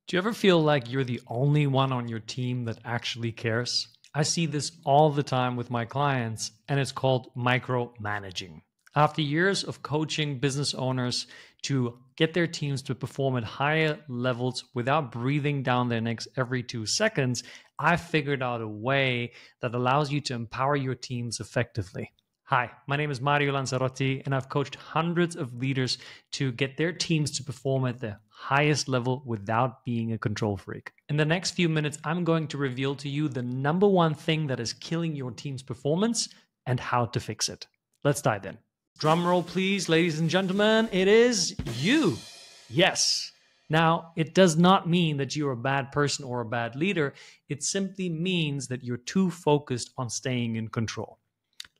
Do you ever feel like you're the only one on your team that actually cares? I see this all the time with my clients, and it's called micromanaging. After years of coaching business owners to get their teams to perform at higher levels without breathing down their necks every 2 seconds, I figured out a way that allows you to empower your teams effectively. Hi, my name is Mario Lanzarotti, and I've coached hundreds of leaders to get their teams to perform at the highest level without being a control freak. In the next few minutes, I'm going to reveal to you the number one thing that is killing your team's performance and how to fix it. Let's dive in. Drum roll, please, ladies and gentlemen. It is you. Yes. Now, it does not mean that you're a bad person or a bad leader. It simply means that you're too focused on staying in control.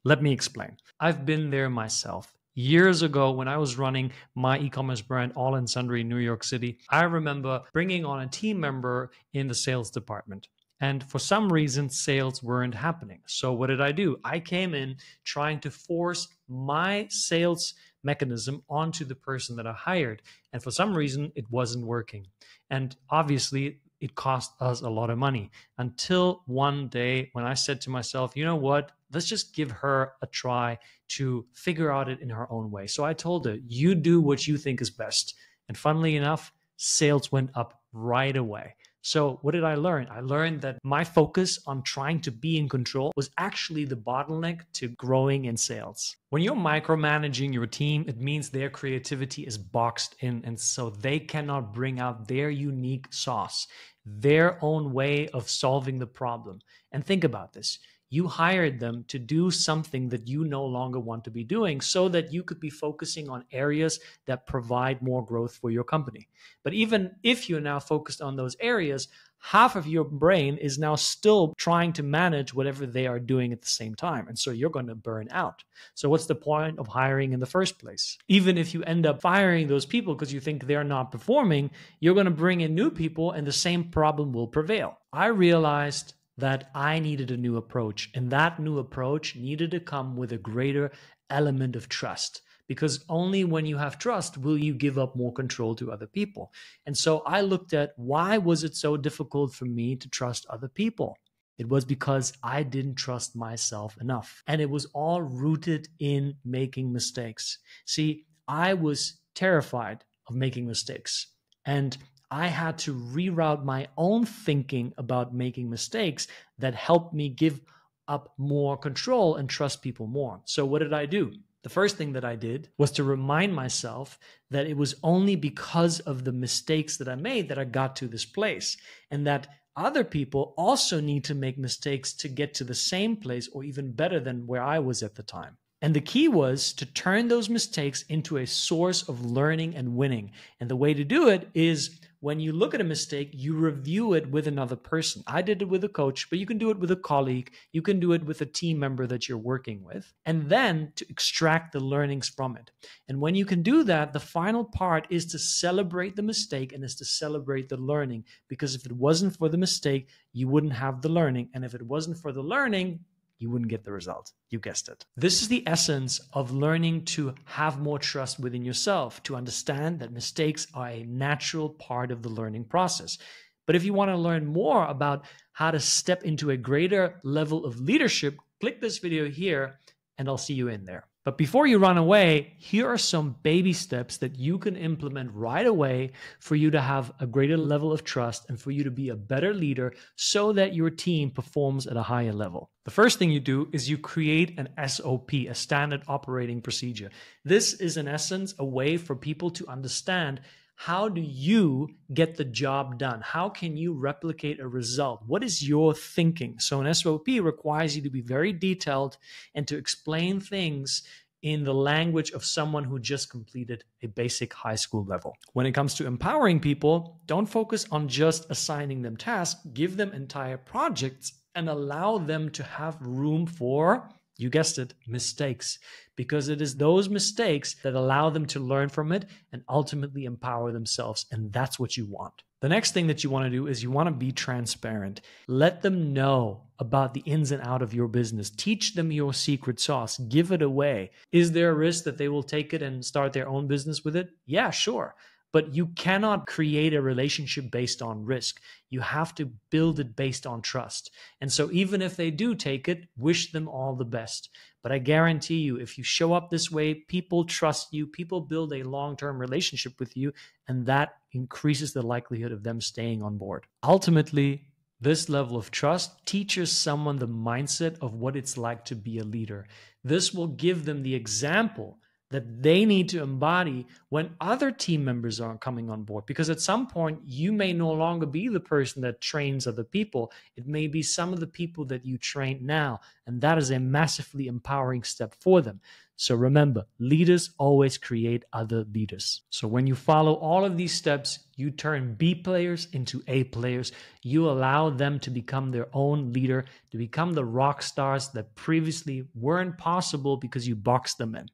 Let me explain. I've been there myself. Years ago, when I was running my e-commerce brand, All and Sundry in New York City, I remember bringing on a team member in the sales department. And for some reason, sales weren't happening. So what did I do? I came in trying to force my sales mechanism onto the person that I hired. And for some reason, it wasn't working. And obviously, it cost us a lot of money until one day when I said to myself, you know what, let's just give her a try to figure out it in her own way. So I told her, you do what you think is best. And funnily enough, sales went up right away. So what did I learn? I learned that my focus on trying to be in control was actually the bottleneck to growing in sales. When you're micromanaging your team, it means their creativity is boxed in, and so they cannot bring out their unique sauce, their own way of solving the problem. And think about this. You hired them to do something that you no longer want to be doing so that you could be focusing on areas that provide more growth for your company. But even if you're now focused on those areas, half of your brain is now still trying to manage whatever they are doing at the same time. And so you're going to burn out. So what's the point of hiring in the first place? Even if you end up firing those people because you think they're not performing, you're going to bring in new people and the same problem will prevail. I realized that I needed a new approach, and that new approach needed to come with a greater element of trust, because only when you have trust will you give up more control to other people. And so I looked at, why was it so difficult for me to trust other people? It was because I didn't trust myself enough, and it was all rooted in making mistakes. See, I was terrified of making mistakes, and I had to reroute my own thinking about making mistakes that helped me give up more control and trust people more. So what did I do? The first thing that I did was to remind myself that it was only because of the mistakes that I made that I got to this place, and that other people also need to make mistakes to get to the same place or even better than where I was at the time. And the key was to turn those mistakes into a source of learning and winning. And the way to do it is, when you look at a mistake, you review it with another person. I did it with a coach, but you can do it with a colleague. You can do it with a team member that you're working with, and then to extract the learnings from it. And when you can do that, the final part is to celebrate the mistake and is to celebrate the learning. Because if it wasn't for the mistake, you wouldn't have the learning. And if it wasn't for the learning, you wouldn't get the result. You guessed it. This is the essence of learning to have more trust within yourself, to understand that mistakes are a natural part of the learning process. But if you want to learn more about how to step into a greater level of leadership, click this video here and I'll see you in there. But before you run away, here are some baby steps that you can implement right away for you to have a greater level of trust and for you to be a better leader so that your team performs at a higher level. The first thing you do is you create an SOP, a standard operating procedure. This is in essence a way for people to understand, how do you get the job done? How can you replicate a result? What is your thinking? So an SOP requires you to be very detailed and to explain things in the language of someone who just completed a basic high school level. When it comes to empowering people, don't focus on just assigning them tasks. Give them entire projects and allow them to have room for, you guessed it, mistakes, because it is those mistakes that allow them to learn from it and ultimately empower themselves. And that's what you want. The next thing that you want to do is you want to be transparent. Let them know about the ins and outs of your business. Teach them your secret sauce. Give it away. Is there a risk that they will take it and start their own business with it? Yeah, sure. But you cannot create a relationship based on risk. You have to build it based on trust. And so even if they do take it, wish them all the best. But I guarantee you, if you show up this way, people trust you, people build a long-term relationship with you, and that increases the likelihood of them staying on board. Ultimately, this level of trust teaches someone the mindset of what it's like to be a leader. This will give them the example that they need to embody when other team members are coming on board. Because at some point, you may no longer be the person that trains other people. It may be some of the people that you train now. And that is a massively empowering step for them. So remember, leaders always create other leaders. So when you follow all of these steps, you turn B players into A players. You allow them to become their own leader, to become the rock stars that previously weren't possible because you boxed them in.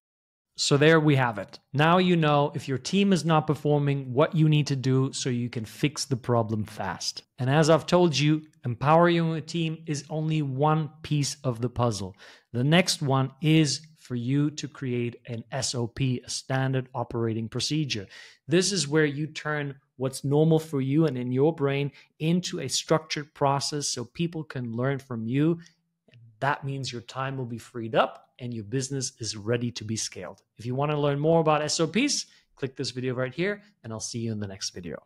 So there we have it. Now you know if your team is not performing, what you need to do so you can fix the problem fast. And as I've told you, empowering your team is only one piece of the puzzle. The next one is for you to create an SOP, a standard operating procedure. This is where you turn what's normal for you and in your brain into a structured process so people can learn from you. That means your time will be freed up and your business is ready to be scaled. If you want to learn more about SOPs, click this video right here, and I'll see you in the next video.